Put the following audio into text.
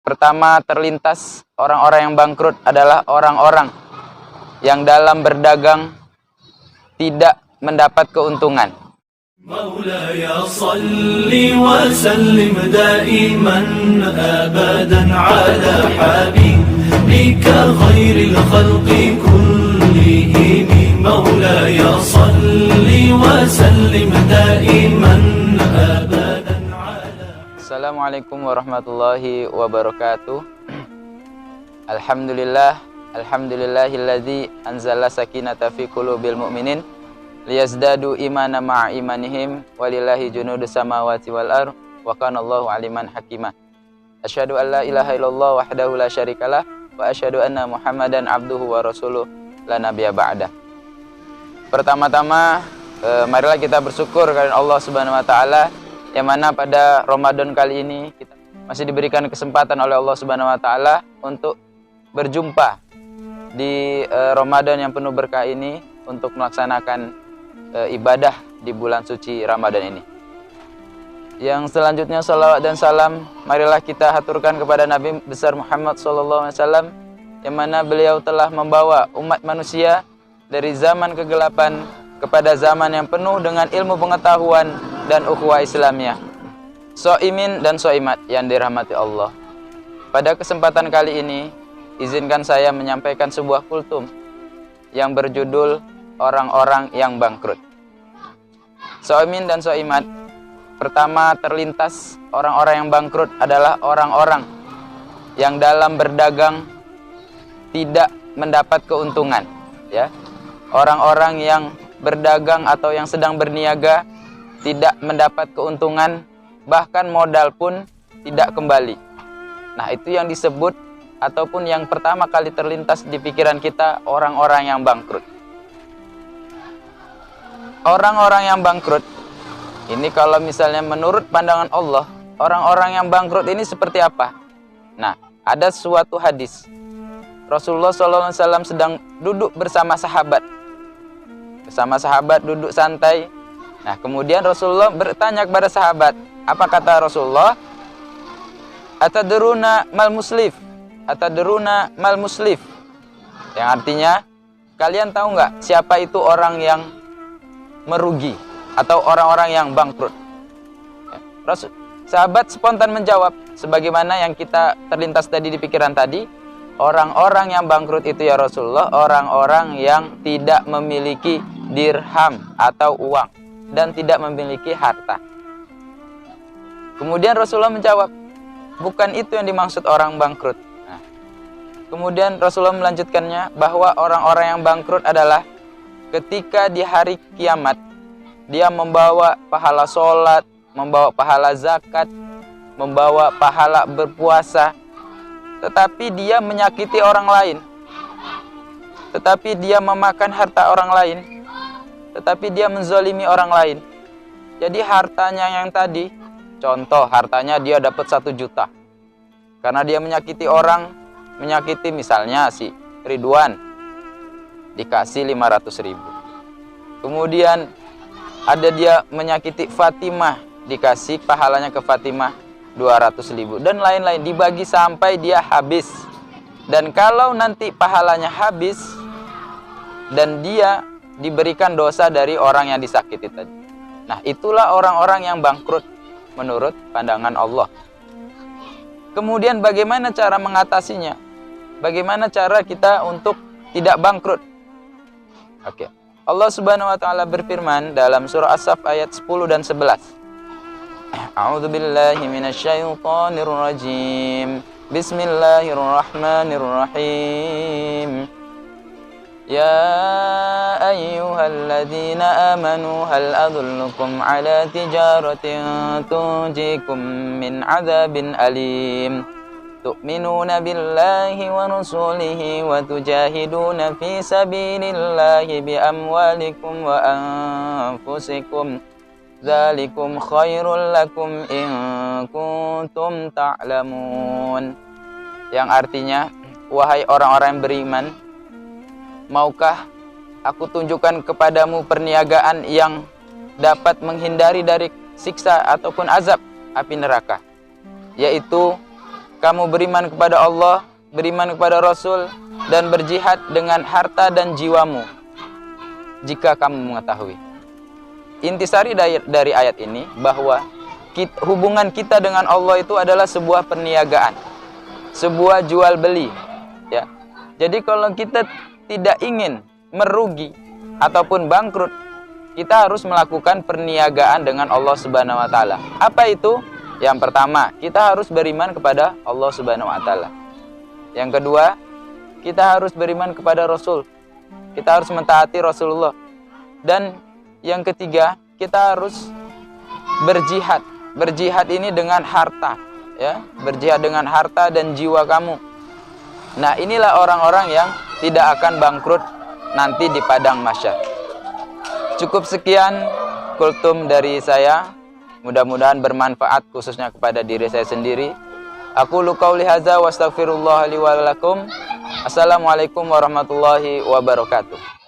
Pertama terlintas orang-orang yang bangkrut adalah orang-orang yang dalam berdagang tidak mendapat keuntungan. مولاي صل وسلم دائما أبدا على حبيبك خير الخلق كلهم مولاي صل وسلم دائما أبدا على. Assalamualaikum warahmatullahi wabarakatuh. Alhamdulillahilladzi anzala sakinata fi qulubil mu'minin liyazdadu imana ma'a imanihim walillahi junudus samawati wal ardh wa kana Allahu aliman hakima. Asyhadu an la ilaha illallah wahdahu la syarikalah wa asyhadu anna Muhammadan abduhu wa rasuluh la nabiyya ba'da. Pertama-tama marilah kita bersyukur kepada Allah Subhanahu wa taala yang mana pada Ramadan kali ini kita masih diberikan kesempatan oleh Allah Subhanahu wa taala untuk berjumpa di Ramadan yang penuh berkah ini untuk melaksanakan ibadah di bulan suci Ramadan ini. Yang selanjutnya salawat dan salam marilah kita haturkan kepada Nabi besar Muhammad SAW yang mana beliau telah membawa umat manusia dari zaman kegelapan kepada zaman yang penuh dengan ilmu pengetahuan dan ukhuwah Islamiyah. Soimin dan soimat yang dirahmati Allah. Pada kesempatan kali ini izinkan saya menyampaikan sebuah kultum yang berjudul orang-orang yang bangkrut. Soimin dan soimat, pertama terlintas orang-orang yang bangkrut adalah orang-orang yang dalam berdagang tidak mendapat keuntungan, ya. Orang-orang yang berdagang atau yang sedang berniaga tidak mendapat keuntungan, bahkan modal pun tidak kembali. Nah, itu yang disebut ataupun yang pertama kali terlintas di pikiran kita, orang-orang yang bangkrut. Orang-orang yang bangkrut ini kalau misalnya menurut pandangan Allah, orang-orang yang bangkrut ini seperti apa? Nah, ada suatu hadis Rasulullah SAW sedang duduk bersama sahabat. Bersama sahabat duduk santai. Nah, kemudian Rasulullah bertanya kepada sahabat, apa kata Rasulullah? Atadruna mal muslif? Atadruna mal muslif? Yang artinya, kalian tahu nggak siapa itu orang yang merugi atau orang-orang yang bangkrut? Sahabat spontan menjawab sebagaimana yang kita terlintas tadi di pikiran tadi, orang-orang yang bangkrut itu ya Rasulullah, orang-orang yang tidak memiliki dirham atau uang dan tidak memiliki harta. Kemudian Rasulullah menjawab, bukan itu yang dimaksud orang bangkrut. Nah, kemudian Rasulullah melanjutkannya bahwa orang-orang yang bangkrut adalah ketika di hari kiamat dia membawa pahala sholat, membawa pahala zakat, membawa pahala berpuasa, tetapi dia menyakiti orang lain, tetapi dia memakan harta orang lain, tetapi dia menzalimi orang lain. Jadi hartanya yang tadi, contoh hartanya dia dapat 1 juta karena dia menyakiti orang, menyakiti misalnya si Ridwan dikasih 500.000. Kemudian ada dia menyakiti Fatimah, dikasih pahalanya ke Fatimah 200.000 dan lain-lain, dibagi sampai dia habis. Dan kalau nanti pahalanya habis dan dia diberikan dosa dari orang yang disakiti tadi, nah itulah orang-orang yang bangkrut menurut pandangan Allah. Kemudian bagaimana cara mengatasinya? Bagaimana cara kita untuk tidak bangkrut? Oke. Allah Subhanahu wa taala berfirman dalam surah As-Saff ayat 10 dan 11. A'udzu billahi minasyaitonir rajim. Bismillahirrahmanirrahim. Ya ayyuhalladzina amanu hal adullukum ala tijaratin tunjikum min 'adzabin alim. Tu'minuna billahi wa rasulihi wa tujahiduna fi sabilillahi bi amwalikum wa anfusikum. Dzalikum khairul lakum in kuntum ta'lamun. Yang artinya, wahai orang-orang yang beriman, maukah aku tunjukkan kepadamu perniagaan yang dapat menghindari dari siksa ataupun azab api neraka, yaitu kamu beriman kepada Allah, beriman kepada Rasul, dan berjihad dengan harta dan jiwamu, jika kamu mengetahui. Intisari dari ayat ini bahwa hubungan kita dengan Allah itu adalah sebuah perniagaan, sebuah jual beli, ya. Jadi kalau kita tidak ingin merugi ataupun bangkrut, kita harus melakukan perniagaan dengan Allah Subhanahu wa taala. Apa itu? Yang pertama, kita harus beriman kepada Allah Subhanahu wa taala. Yang kedua, kita harus beriman kepada Rasul. Kita harus mentaati Rasulullah. Dan yang ketiga, kita harus berjihad. Berjihad ini dengan harta, ya. Berjihad dengan harta dan jiwa kamu. Nah, inilah orang-orang yang tidak akan bangkrut nanti di padang mahsyar. Cukup sekian kultum dari saya. Mudah-mudahan bermanfaat khususnya kepada diri saya sendiri. Aku qauli hadza wa astaghfirullah li wa lakum. Assalamualaikum warahmatullahi wabarakatuh.